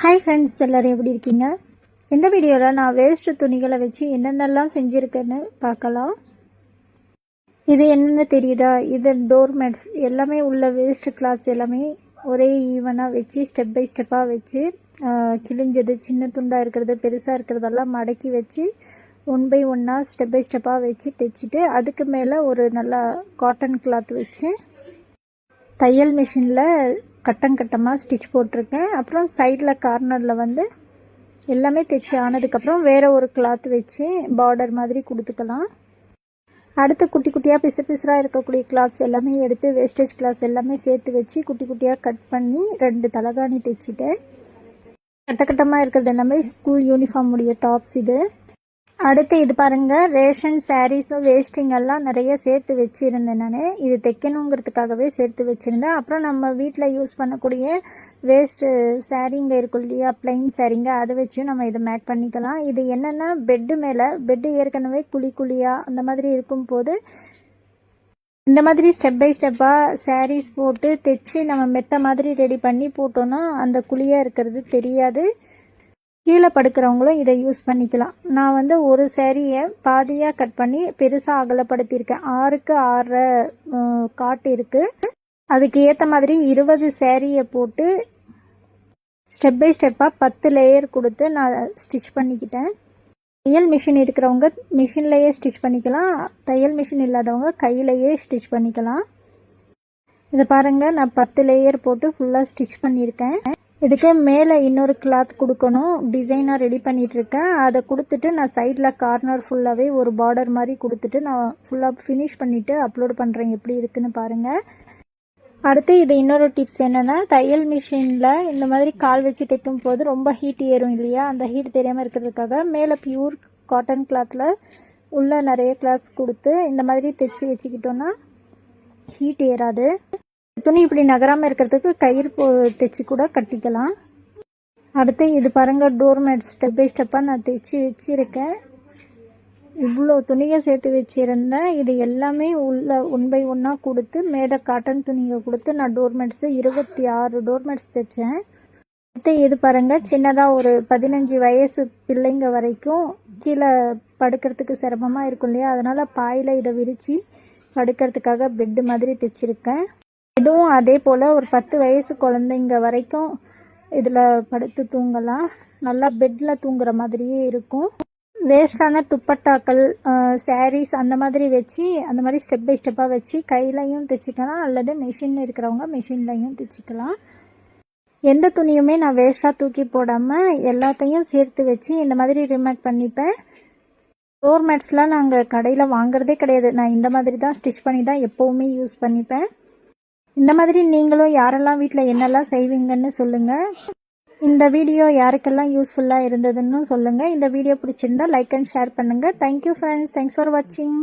Hi friends, எல்லோரும் எப்படி இருக்கீங்க? இந்த வீடியோவில் நான் வேஸ்ட்டு துணிகளை வச்சு என்னென்னலாம் செஞ்சுருக்கேன்னு பார்க்கலாம். இது என்னென்ன தெரியுதா? இது டோர்மேட்ஸ் எல்லாமே உள்ள வேஸ்ட்டு கிளாத்ஸ் எல்லாமே ஒரே ஈவனாக வச்சு ஸ்டெப் பை ஸ்டெப்பாக வச்சு கிழிஞ்சது, சின்ன துண்டாக இருக்கிறது, பெருசாக இருக்கிறதெல்லாம் மடக்கி வச்சு ஒன் பை ஒன்னாக ஸ்டெப் பை ஸ்டெப்பாக வச்சு தைச்சிட்டு அதுக்கு மேலே ஒரு நல்லா காட்டன் கிளாத் வச்சு தையல் மிஷினில் கட்டமாக ஸ்டிச் போட்டிருக்கேன். அப்புறம் சைடில் கார்னரில் வந்து எல்லாமே தைச்சி ஆனதுக்கப்புறம் வேறு ஒரு கிளாத் வச்சு பார்டர் மாதிரி கொடுத்துக்கலாம். அடுத்து குட்டி குட்டியாக பிசுராக இருக்கக்கூடிய கிளாத்ஸ் எல்லாமே எடுத்து வேஸ்டேஜ் கிளாத்ஸ் எல்லாமே சேர்த்து வச்சு குட்டி குட்டியாக கட் பண்ணி 2 தலகாணி தைச்சிட்டேன். கட்டமாக இருக்கிறது எல்லாமே ஸ்கூல் யூனிஃபார்ம் உடைய டாப்ஸ் இது. அடுத்து இது பாருங்கள், ரேஷன் சாரீஸும் வேஸ்டிங் எல்லாம் நிறைய சேர்த்து வச்சுருந்தேன். நான் இது தைக்கணுங்கிறதுக்காகவே சேர்த்து வச்சுருந்தேன். அப்புறம் நம்ம வீட்டில் யூஸ் பண்ணக்கூடிய வேஸ்ட்டு சாரீங்க இருக்கும் இல்லையா, பிளைன் சாரீங்க, அதை வச்சும் நம்ம இதை மேக் பண்ணிக்கலாம். இது என்னென்னா பெட்டு ஏற்கனவே குழியாக அந்த மாதிரி இருக்கும்போது இந்த மாதிரி ஸ்டெப் பை ஸ்டெப்பாக சாரீஸ் போட்டு தைச்சி நம்ம மெத்த மாதிரி ரெடி பண்ணி போட்டோன்னா அந்த குழியாக இருக்கிறது தெரியாது. கீழே படுக்கிறவங்களும் இதை யூஸ் பண்ணிக்கலாம். நான் வந்து ஒரு சேரீயை பாதியாக கட் பண்ணி பெருசாக அகலப்படுத்தியிருக்கேன். 6க்கு 6 காட்டு இருக்குது. அதுக்கு ஏற்ற மாதிரி 20 சேரீயை போட்டு ஸ்டெப் பை ஸ்டெப்பாக 10 லேயர் கொடுத்து நான் ஸ்டிச் பண்ணிக்கிட்டேன். தையல் மிஷின் இருக்கிறவங்க மிஷின்லேயே ஸ்டிச் பண்ணிக்கலாம். தையல் மிஷின் இல்லாதவங்க கையிலையே ஸ்டிச் பண்ணிக்கலாம். இதை பாருங்கள், நான் 10 லேயர் போட்டு ஃபுல்லாக ஸ்டிச் பண்ணியிருக்கேன். இதுக்கு மேலே இன்னொரு கிளாத் கொடுக்கணும், டிசைனாக ரெடி பண்ணிகிட்ருக்கேன். அதை கொடுத்துட்டு நான் சைடில் கார்னர் ஃபுல்லாகவே ஒரு பார்டர் மாதிரி கொடுத்துட்டு நான் ஃபுல்லாக ஃபினிஷ் பண்ணிவிட்டு அப்லோட் பண்ணுறேன். எப்படி இருக்குன்னு பாருங்கள். அடுத்து இது இன்னொரு டிப்ஸ் என்னென்னா, தையல் மிஷினில் இந்த மாதிரி கால் வச்சு தைக்கும் போது ரொம்ப ஹீட் ஏறும் இல்லையா, அந்த ஹீட் தெரியாமல் இருக்கிறதுக்காக மேலே பியூர் காட்டன் கிளாத்தில் உள்ளே நிறைய கிளாத்ஸ் கொடுத்து இந்த மாதிரி தைச்சி வச்சுக்கிட்டோன்னா ஹீட் ஏறாது. துணி இப்படி நகராமல் இருக்கிறதுக்கு கயிறு தைச்சி கூட கட்டிக்கலாம். அடுத்து இது பாருங்கள், டோர்மேட்ஸ் ஸ்டெப் பை ஸ்டெப்பாக நான் தைச்சி வச்சுருக்கேன். இவ்வளோ துணியை சேர்த்து வச்சுருந்தேன். இது எல்லாமே உள்ள ஒன் பை ஒன்னாக கொடுத்து மேலே காட்டன் துணியை கொடுத்து நான் டோர்மேட்ஸு 26 டோர்மேட்ஸ் தைச்சேன். அடுத்து இது பாருங்கள், சின்னதாக ஒரு 15 வயசு பிள்ளைங்க வரைக்கும் கீழே படுக்கிறதுக்கு சிரமமாக இருக்கும் இல்லையா, அதனால் பாயில் இதை விரித்து படுக்கிறதுக்காக பெட்டு மாதிரி தைச்சிருக்கேன். இதுவும் அதே போல் ஒரு 10 வயசு குழந்தைங்க வரைக்கும் இதில் படுத்து தூங்கலாம். நல்லா பெட்டில் தூங்குற மாதிரியே இருக்கும். வேஸ்டான துப்பட்டாக்கள், சாரீஸ் அந்த மாதிரி வச்சு அந்த மாதிரி ஸ்டெப் பை ஸ்டெப்பாக வச்சு கையிலையும் தைச்சிக்கலாம், அல்லது மிஷின் இருக்கிறவங்க மிஷின்லையும் தைச்சிக்கலாம். எந்த துணியுமே நான் வேஸ்ட்டாக தூக்கி போடாமல் எல்லாத்தையும் சேர்த்து வச்சு இந்த மாதிரி ரிமேக் பண்ணிப்பேன். டோர்மேட்ஸ்லாம் நாங்கள் கடையில் வாங்குறதே கிடையாது. நான் இந்த மாதிரி தான் ஸ்டிச் பண்ணி தான் எப்போவுமே யூஸ் பண்ணிப்பேன். இந்த மாதிரி நீங்களும் யாரெல்லாம் வீட்டில் என்னெல்லாம் செய்வீங்கன்னு சொல்லுங்கள். இந்த வீடியோ யாருக்கெல்லாம் யூஸ்ஃபுல்லாக இருந்ததுன்னு சொல்லுங்கள். இந்த வீடியோ பிடிச்சிருந்தா லைக் அண்ட் ஷேர் பண்ணுங்கள். தேங்க்யூ ஃப்ரெண்ட்ஸ், தேங்க்ஸ் ஃபார் வாட்சிங்.